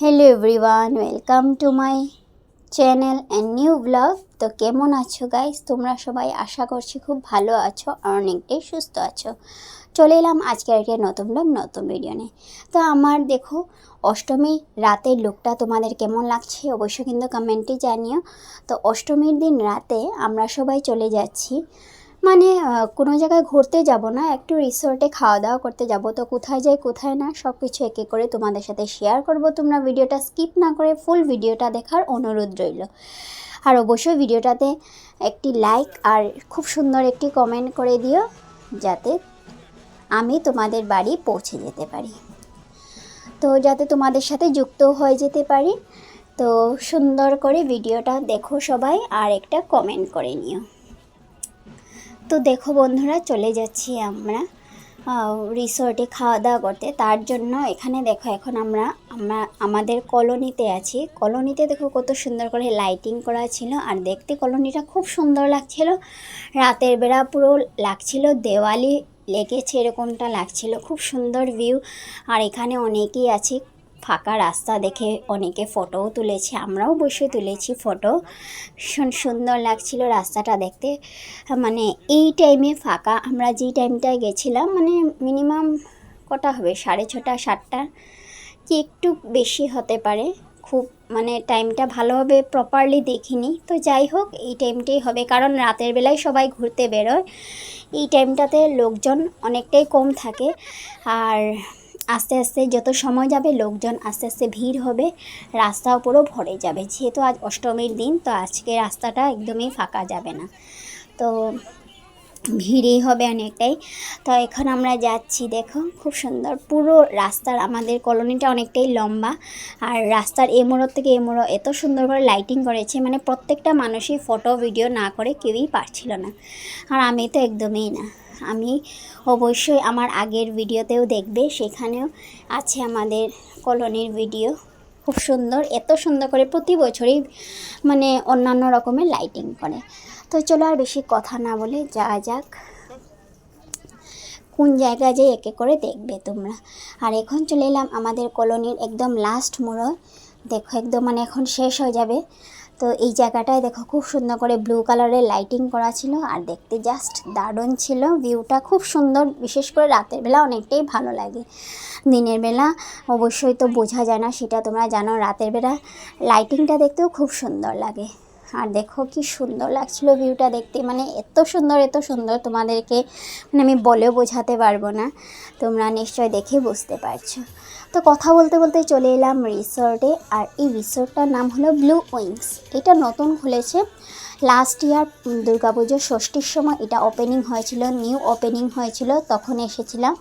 Hello everyone, welcome to my channel and new blog. তো কেমন আছো গাইস? তোমরা সবাই আশা করছি খুব ভালো আছো আর অনেকটাই সুস্থ আছো। চলে এলাম আজকে একটা নতুন ব্লগ নতুন ভিডিও নিয়ে। তো আমার দেখো অষ্টমী রাতের লুকটা তোমাদের কেমন লাগছে অবশ্যই কিন্তু কমেন্টে জানিও। তো অষ্টমীর দিন রাতে আমরা সবাই চলে যাচ্ছি, মানে কোনো জায়গায় ঘুরতে যাব না, একটু রিসোর্টে খাওয়া দাওয়া করতে যাব। তো কোথায় যাই কোথায় না সব কিছু একে করে তোমাদের সাথে শেয়ার করব। তোমরা ভিডিওটা স্কিপ না করে ফুল ভিডিওটা দেখার অনুরোধ রইল। আর অবশ্যই ভিডিওটাতে একটি লাইক আর খুব সুন্দর একটি কমেন্ট করে দিও, যাতে আমি তোমাদের বাড়ি পৌঁছে যেতে পারি, তো যাতে তোমাদের সাথে যুক্ত হয়ে যেতে পারি। তো সুন্দর করে ভিডিওটা দেখো সবাই আর একটা কমেন্ট করে নিও। তো দেখো বন্ধুরা, চলে যাচ্ছি আমরা রিসোর্টে খাওয়া দাওয়া করতে। তার জন্য এখানে দেখো এখন আমরা আমাদের কলোনিতে আছি। কলোনিতে দেখো কত সুন্দর করে লাইটিং করা ছিল, আর দেখতে কলোনিটা খুব সুন্দর লাগছিল। রাতের বেলা পুরো লাগছিল দেওয়ালি লেগেছে এরকমটা লাগছিল, খুব সুন্দর ভিউ। আর এখানে অনেকেই আছে, ফাঁকা রাস্তা দেখে অনেকে ফটোও তুলেছে, আমরাও বসে তুলেছি ফটো। ভীষণ সুন্দর লাগছিল রাস্তাটা দেখতে। মানে এই টাইমে ফাঁকা, আমরা যেই টাইমটায় গেছিলাম মানে মিনিমাম কটা হবে, 6:30 7টা কি একটু বেশি হতে পারে, খুব মানে টাইমটা ভালোভাবে প্রপারলি দেখিনি। তো যাই হোক, এই টাইমটাই হবে, কারণ রাতের বেলায় সবাই ঘুরতে বেরোয়, এই টাইমটাতে লোকজন অনেকটাই কম থাকে। আর আস্তে আস্তে যত সময় যাবে লোকজন আস্তে আস্তে ভিড় হবে, রাস্তাও পুরো ভরে যাবে। যেহেতু আজ অষ্টমীর দিন, তো আজকে রাস্তাটা একদমই ফাঁকা যাবে না, তো ভিড়ই হবে অনেকটাই। তো এখন আমরা যাচ্ছি, দেখো খুব সুন্দর পুরো রাস্তার, আমাদের কলোনিটা অনেকটাই লম্বা, আর রাস্তার এ মোড় থেকে এ মোড় এত সুন্দর করে লাইটিং করেছে, মানে প্রত্যেকটা মানুষই ফটো ভিডিও না করে কেউই পারছিল না। আর আমি তো একদমই না, আমি অবশ্যই আমার আগের ভিডিওতেও দেখবে, সেখানেও আছে আমাদের কলোনির ভিডিও। খুব সুন্দর, এত সুন্দর করে প্রতি বছরই মানে অন্যান্য রকমের লাইটিং করে। তো চলো আর বেশি কথা না বলে যাওয়া যাক, কোন জায়গায় যাই একে করে দেখবে তোমরা। আর এখন চলে এলাম আমাদের কলোনির একদম লাস্ট মোড়, দেখো একদম মানে এখন শেষ হয়ে যাবে। তো এই জায়গাটায় দেখো খুব সুন্দর করে ব্লু কালারের লাইটিং করা ছিল, আর দেখতে জাস্ট দারুণ ছিল, ভিউটা খুব সুন্দর। বিশেষ করে রাতের বেলা অনেকটাই ভালো লাগে, দিনের বেলা অবশ্যই তো বোঝা যায় না, সেটা তোমরা জানো। রাতের বেলা লাইটিংটা দেখতেও খুব সুন্দর লাগে। আর দেখো কি সুন্দর লাগছিল ভিউটা দেখতে, মানে এত সুন্দর তোমাদেরকে মানে আমি বলেও বোঝাতে পারবো না, তোমরা নিশ্চয় দেখে বুঝতে পারছো। তো কথা বলতে বলতে চলে এলাম রিসোর্টে, আর এই রিসোর্টটার নাম হলো ব্লু উইংস। এটা নতুন খুলেছে, লাস্ট ইয়ার দুর্গাপুজোর ষষ্ঠীর সময় এটা ওপেনিং হয়েছিল, নিউ ওপেনিং হয়েছিল, তখন এসেছিলাম।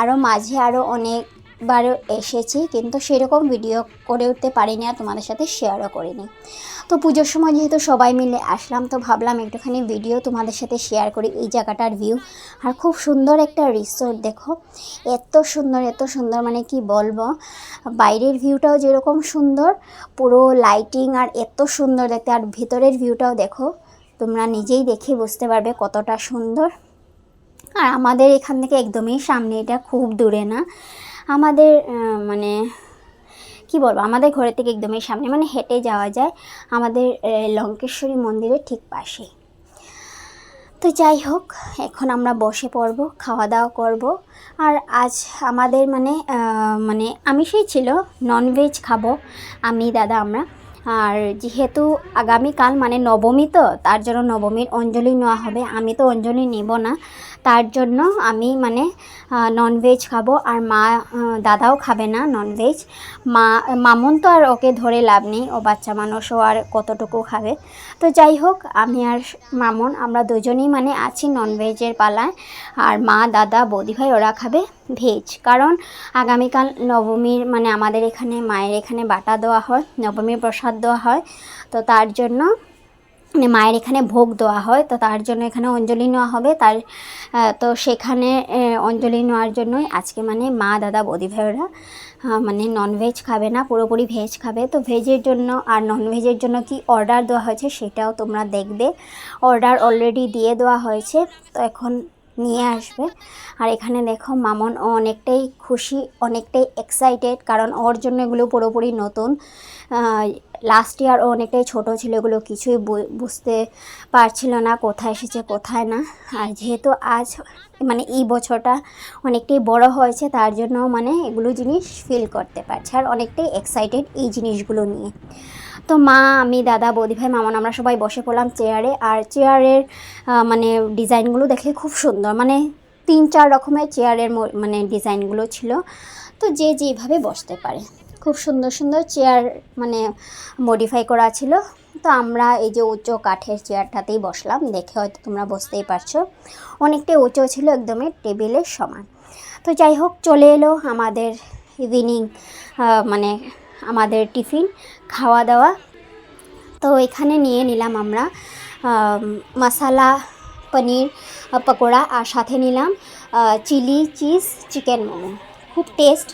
আরও মাঝে আরও অনেকবারও এসেছি, কিন্তু সেরকম ভিডিও করে উঠতে পারিনি আর তোমাদের সাথে শেয়ারও করিনি। তো পুজোর সময় যেহেতু সবাই মিলে আসলাম, তো ভাবলাম একটুখানি ভিডিও তোমাদের সাথে শেয়ার করি এই জায়গাটার ভিউ। আর খুব সুন্দর একটা রিসোর্ট, দেখো এত সুন্দর মানে কি বলবো। বাইরের ভিউটাও যেরকম সুন্দর, পুরো লাইটিং আর এত সুন্দর দেখতে, আর ভেতরের ভিউটাও দেখো, তোমরা নিজেই দেখে বুঝতে পারবে কতটা সুন্দর। আর আমাদের এখান থেকে একদমই সামনে, এটা খুব দূরে না, আমাদের মানে কি বলবো, আমাদের ঘরের থেকে একদমই সামনে, মানে হেঁটে যাওয়া যায়, আমাদের লঙ্কেশ্বরী মন্দিরের ঠিক পাশেই। তো যাই হোক, এখন আমরা বসে পড়ব, খাওয়া দাওয়া করব। আর আজ আমাদের মানে আমিষই ছিল, ননভেজ খাবো আমি দাদা আমরা। আর যেহেতু আগামীকাল মানে নবমী, তো তার জন্য নবমীর অঞ্জলি নেওয়া হবে, আমি তো অঞ্জলি নেব না, তার জন্য আমি মানে ননভেজ খাবো। আর মা দাদাও খাবে না ননভেজ, মামুন তো আর ওকে ধরে লাভ নেই, ও বাচ্চা মানুষ, ও আর কতটুকু খাবে। তো যাই হোক, আমি আর মামুন আমরা দুজনেই মানে আছি ননভেজের পালায়, আর মা দাদা বৌদিভাই ওরা খাবে ভেজ। কারণ আগামীকাল নবমীর মানে আমাদের এখানে মায়ের এখানে বাটা দেওয়া হয়, নবমীর প্রসাদ দেওয়া হয়, তো তার জন্য মানে মায়ের এখানে ভোগ দেওয়া হয়, তো তার জন্য এখানে অঞ্জলি নেওয়া হবে। তো সেখানে অঞ্জলি নেওয়ার জন্যই আজকে মানে মা দাদা বৌদিভাইরা মানে ননভেজ খাবে না, পুরোপুরি ভেজ খাবে। তো ভেজের জন্য আর ননভেজের জন্য কি অর্ডার দেওয়া হয়েছে সেটাও তোমরা দেখবে, অর্ডার অলরেডি দিয়ে দেওয়া হয়েছে। তো এখন নিয়ে আসবে। আর এখানে দেখো মামন অনেকটাই খুশি, অনেকটাই এক্সাইটেড, কারণ ওর জন্য এগুলো পুরোপুরি নতুন। লাস্ট ইয়ার ও অনেকটাই ছোট ছিল, এগুলো কিছুই বুঝতে পারছিল না কোথায় এসেছে কোথায় না। আর যেহেতু আজ মানে এই বছরটা অনেকটাই বড় হয়েছে, তার জন্য মানে এগুলো জিনিস ফিল করতে পারছে আর অনেকটাই এক্সাইটেড এই জিনিসগুলো নিয়ে। তো মা, আমি, দাদা, বৌদি ভাই, মামন আমরা সবাই বসে পড়লাম চেয়ারে। আর চেয়ারের মানে ডিজাইনগুলো দেখে খুব সুন্দর, মানে 3-4 রকমের চেয়ারের মানে ডিজাইনগুলো ছিল। তো যে যেভাবে বসতে পারে, খুব সুন্দর সুন্দর চেয়ার মানে মডিফাই করা ছিল। তো আমরা এই যে উঁচু কাঠের চেয়ারটাতেই বসলাম, দেখে হয়তো তোমরা বুঝতেই পারছো অনেকটাই উঁচু ছিল, একদমই টেবিলের সমান। তো যাই হোক, চলে এলো আমাদের ইভিনিং মানে আমাদের টিফিন খাওয়া দাওয়া। তো এখানে নিয়ে নিলাম আমরা মশালা পনির পকোড়া, আর সাথে নিলাম চিলি চিজ চিকেন মোমো। খুব টেস্ট,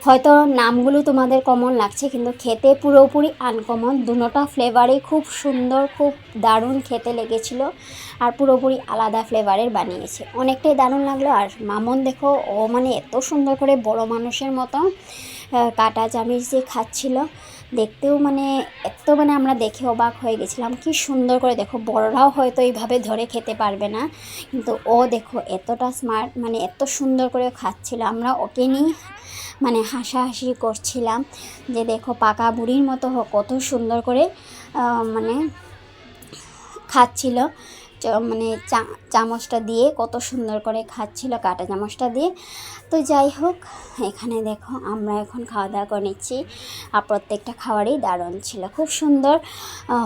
হয়তো নামগুলো তোমাদের কমন লাগছে, কিন্তু খেতে পুরোপুরি আনকমন। দুটোটা ফ্লেভারই খুব সুন্দর, খুব দারুণ খেতে লেগেছিলো, আর পুরোপুরি আলাদা ফ্লেভারের বানিয়েছে, অনেকটাই দারুণ লাগলো। আর মামন দেখো, ও মানে এত সুন্দর করে বড় মানুষের মতো কাটা চামচ দিয়ে খাচ্ছিল, দেখতেও মানে এত মানে আমরা দেখে অবাক হয়ে গেছিলাম, কি সুন্দর করে দেখো, বড়রাও হয়তো এইভাবে ধরে খেতে পারবে না, কিন্তু ও দেখো এতটা স্মার্ট, মানে এত সুন্দর করে খাচ্ছিল। আমরা ওকে নিয়ে মানে হাসাহাসি করছিলাম যে দেখো পাকা বুড়ির মতো কত সুন্দর করে মানে খাচ্ছিল, মানে চামচটা দিয়ে কত সুন্দর করে খাচ্ছিল, কাঁটা চামচটা দিয়ে। তো যাই হোক, এখানে দেখো আমরা এখন খাওয়া দাওয়া করে নিচ্ছি, আর প্রত্যেকটা খাবারই দারুণ ছিল, খুব সুন্দর।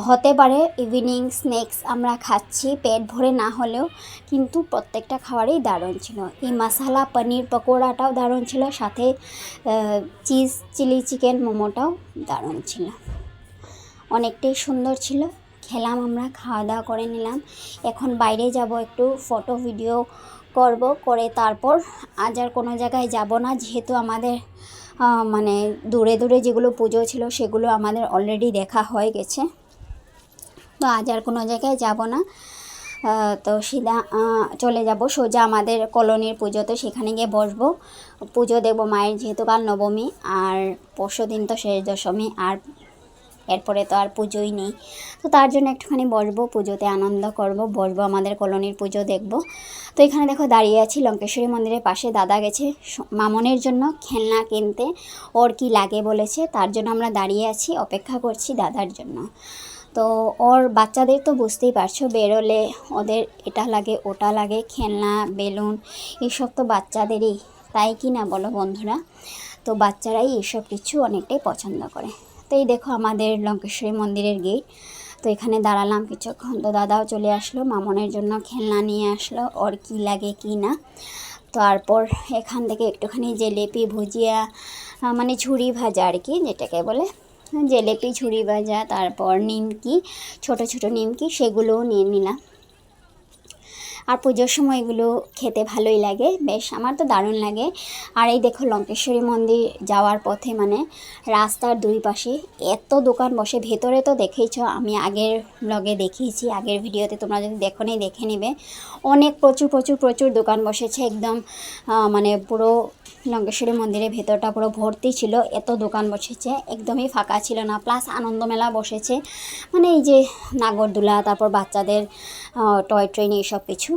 হতে পারে ইভিনিং স্ন্যাক্স আমরা খাচ্ছি পেট ভরে না হলেও, কিন্তু প্রত্যেকটা খাবারই দারুণ ছিল। এই মশালা পনির পকোড়াটাও দারুণ ছিল, সাথে চিলি চিকেন মোমোটাও দারুণ ছিল, অনেকটাই সুন্দর ছিল। খেলাম, আমরা খাওয়া দাওয়া করে নিলাম। এখন বাইরে যাব, একটু ফটো ভিডিও করব, করে তারপর আজ আর কোনো জায়গায় যাব না, যেহেতু আমাদের মানে দূরে দূরে যেগুলো পুজো ছিল সেগুলো আমাদের অলরেডি দেখা হয়ে গেছে। তো আজ আর কোনো জায়গায় যাব না, তো সিধা চলে যাব সোজা আমাদের কলোনির পুজোতে, সেখানে গিয়ে বসবো, পুজো দেবো মায়ের, যেহেতু কাল নবমী আর পরশু দিন তো শেষ দশমী, আর এরপরে তো আর পুজোই নেই। তো তার জন্য একটুখানি বসবো, পুজোতে আনন্দ করব, বসবো, আমাদের কলোনির পুজো দেখব। তো এখানে দেখো দাঁড়িয়ে আছি লঙ্কেশ্বরী মন্দিরের পাশে, দাদা গেছে মামনের জন্য খেলনা কিনতে, ওর কি লাগে বলেছে, তার জন্য আমরা দাঁড়িয়ে আছি, অপেক্ষা করছি দাদার জন্য। তো ওর বাচ্চাদের তো বুঝতেই পারছো, বেরোলে ওদের এটা লাগে ওটা লাগে, খেলনা বেলুন এইসব তো বাচ্চাদেরই, তাই কি না বলো বন্ধুরা? তো বাচ্চারাই এইসব কিছু অনেকটাই পছন্দ করে। তো এই দেখো আমাদের লঙ্কেশ্বরী মন্দিরের গেট, তো এখানে দাঁড়ালাম কিছুক্ষণ। তো দাদাও চলে আসলো, মামনের জন্য খেলনা নিয়ে আসলো, ওর কি লাগে কি না। তারপর এখান থেকে একটুখানি জিলিপি ভুজিয়া মানে ঝুড়ি ভাজা আর কি, যেটাকে বলে জিলিপি ঝুড়ি ভাজা, তারপর নিমকি, ছোট ছোট নিমকি, সেগুলোও নিয়ে নিলাম। আর পুজোর সময় এগুলো খেতে ভালোই লাগে, বেশ আমার তো দারুণ লাগে। আর এই দেখো লঙ্কেশ্বরী মন্দির যাওয়ার পথে মানে রাস্তার দুই পাশে এত দোকান বসে, ভেতরে তো দেখেইছ, আমি আগের ব্লগে দেখিয়েছি, আগের ভিডিওতে তোমরা যদি দেখো নি দেখে নেবে, অনেক প্রচুর প্রচুর প্রচুর দোকান বসেছে, একদম মানে পুরো লঙ্কেশ্বরী মন্দিরের ভেতরটা পুরো ভর্তি ছিল, এত দোকান বসেছে, একদমই ফাঁকা ছিল না। প্লাস আনন্দমেলা বসেছে, মানে এই যে নাগরদোলা, তারপর বাচ্চাদের টয় ট্রেন এইসব কিছু।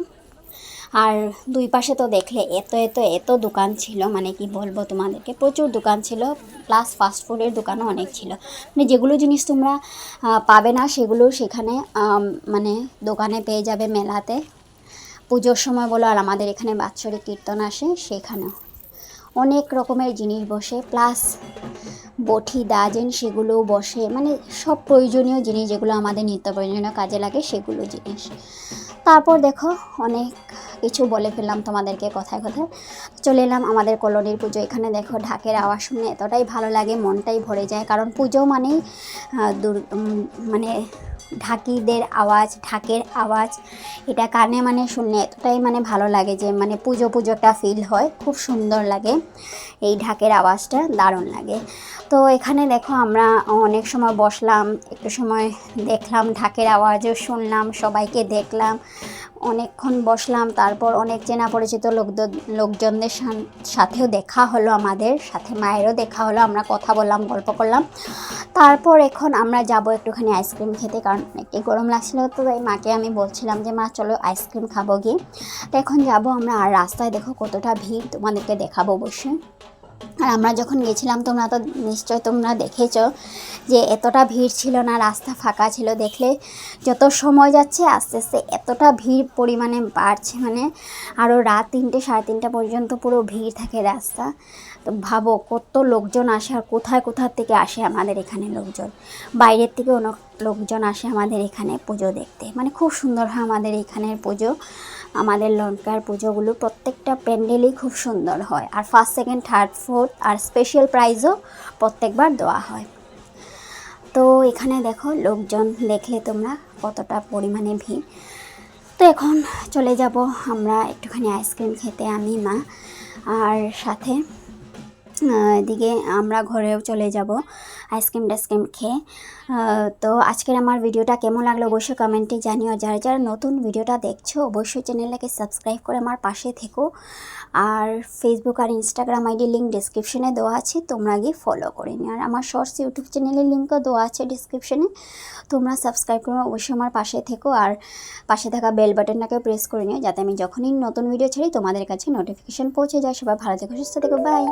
আর দুই পাশে তো দেখলে এত এত এত দোকান ছিল, মানে কি বলবো তোমাদেরকে, প্রচুর দোকান ছিল, প্লাস ফাস্টফুডের দোকানও অনেক ছিল, মানে যেগুলো জিনিস তোমরা পাবে না সেগুলো সেখানে মানে দোকানে পেয়ে যাবে মেলাতে, পুজোর সময় বলো। আর আমাদের এখানে বাৎসরিক কীর্তন আসে, সেখানেও অনেক রকমের জিনিস বসে, প্লাস বটি দাজেন সেগুলোও বসে, মানে সব প্রয়োজনীয় জিনিস যেগুলো আমাদের নিত্য প্রয়োজনীয় কাজে লাগে সেগুলো জিনিস। তারপর দেখো অনেক কিছু বলে ফেললাম তোমাদেরকে কথায় কথায়, চলে এলাম আমাদের কলোনির পুজো। এখানে দেখো ঢাকের আওয়াজ শুনে এতটাই ভালো লাগে, মনটাই ভরে যায়, কারণ পুজো মানেই মানে ঢাকিদের আওয়াজ, ঢাকের আওয়াজ, এটা কানে মানে শুনলে এতটাই মানে ভালো লাগে যে মানে পুজো পুজো একটা ফিল হয়, খুব সুন্দর লাগে, এই ঢাকের আওয়াজটা দারুণ লাগে। তো এখানে দেখো আমরা অনেক সময় বসলাম, একটু সময় দেখলাম, ঢাকের আওয়াজও শুনলাম, সবাইকে দেখলাম, অনেকক্ষণ বসলাম, তারপর অনেক চেনা পরিচিত লোকজনদের সাথেও দেখা হলো, আমাদের সাথে মায়েরও দেখা হলো, আমরা কথা বললাম, গল্প করলাম। তারপর এখন আমরা যাব একটুখানি আইসক্রিম খেতে, কারণ একটু গরম লাগছিল, তো তাই মাকে আমি বলছিলাম যে মা চলো আইসক্রিম খাবো গিয়ে। তো এখন যাবো আমরা। আর রাস্তায় দেখো কতটা ভিড়, তোমাদেরকে দেখাবো অবশ্যই। আর আমরা যখন গেছিলাম তোমরা তো নিশ্চয় তোমরা দেখেছো যে এতটা ভিড় ছিল না, রাস্তা ফাঁকা ছিল। দেখলে যত সময় যাচ্ছে আস্তে আস্তে এতটা ভিড় পরিমাণে বাড়ছে, মানে আরও রাত 3টে সাড়ে 3টা পর্যন্ত পুরো ভিড় থাকে রাস্তা। তো ভাবো কত লোকজন আসে, আর কোথায় থেকে আসে আমাদের এখানে লোকজন, বাইরের থেকে অনেক লোকজন আসে আমাদের এখানে পুজো দেখতে। মানে খুব সুন্দর হয় আমাদের এখানের পুজো, আমাদের লঙ্কার পুজোগুলো প্রত্যেকটা প্যান্ডেলই খুব সুন্দর হয়। আর ফার্স্ট সেকেন্ড থার্ড ফোর্থ আর স্পেশাল প্রাইজও প্রত্যেকবার দেওয়া হয়। তো এখানে দেখো লোকজন দেখলে তোমরা কতটা পরিমাণে ভিড়। তো এখন চলে যাব আমরা একটুখানি আইসক্রিম খেতে, আমি মা আর সাথে এদিকে আমরা ঘরেও চলে যাব আইসক্রিম খেয়ে। তো আজকের আমার ভিডিওটা কেমন লাগলো অবশ্যই কমেন্টে জানিও। যারা যারা নতুন ভিডিওটা দেখছো অবশ্যই চ্যানেলটাকে সাবস্ক্রাইব করে আমার পাশে থেকো। আর ফেসবুক আর ইনস্টাগ্রাম আইডি লিঙ্ক ডিসক্রিপশনে দেওয়া আছে, তোমরা গিয়ে ফলো করে নিও। আর আমার শর্টস ইউটিউব চ্যানেলের লিঙ্কও দেওয়া আছে ডিসক্রিপশনে, তোমরা সাবস্ক্রাইব করে অবশ্যই আমার পাশে থেকো। আর পাশে থাকা বেল বাটনটাকে প্রেস করে নিও, যাতে আমি যখনই নতুন ভিডিও ছাড়ি তোমাদের কাছে নোটিফিকেশান পৌঁছে যায়। সবাই ভালো থেকো, সুস্থ থেকো, বাই।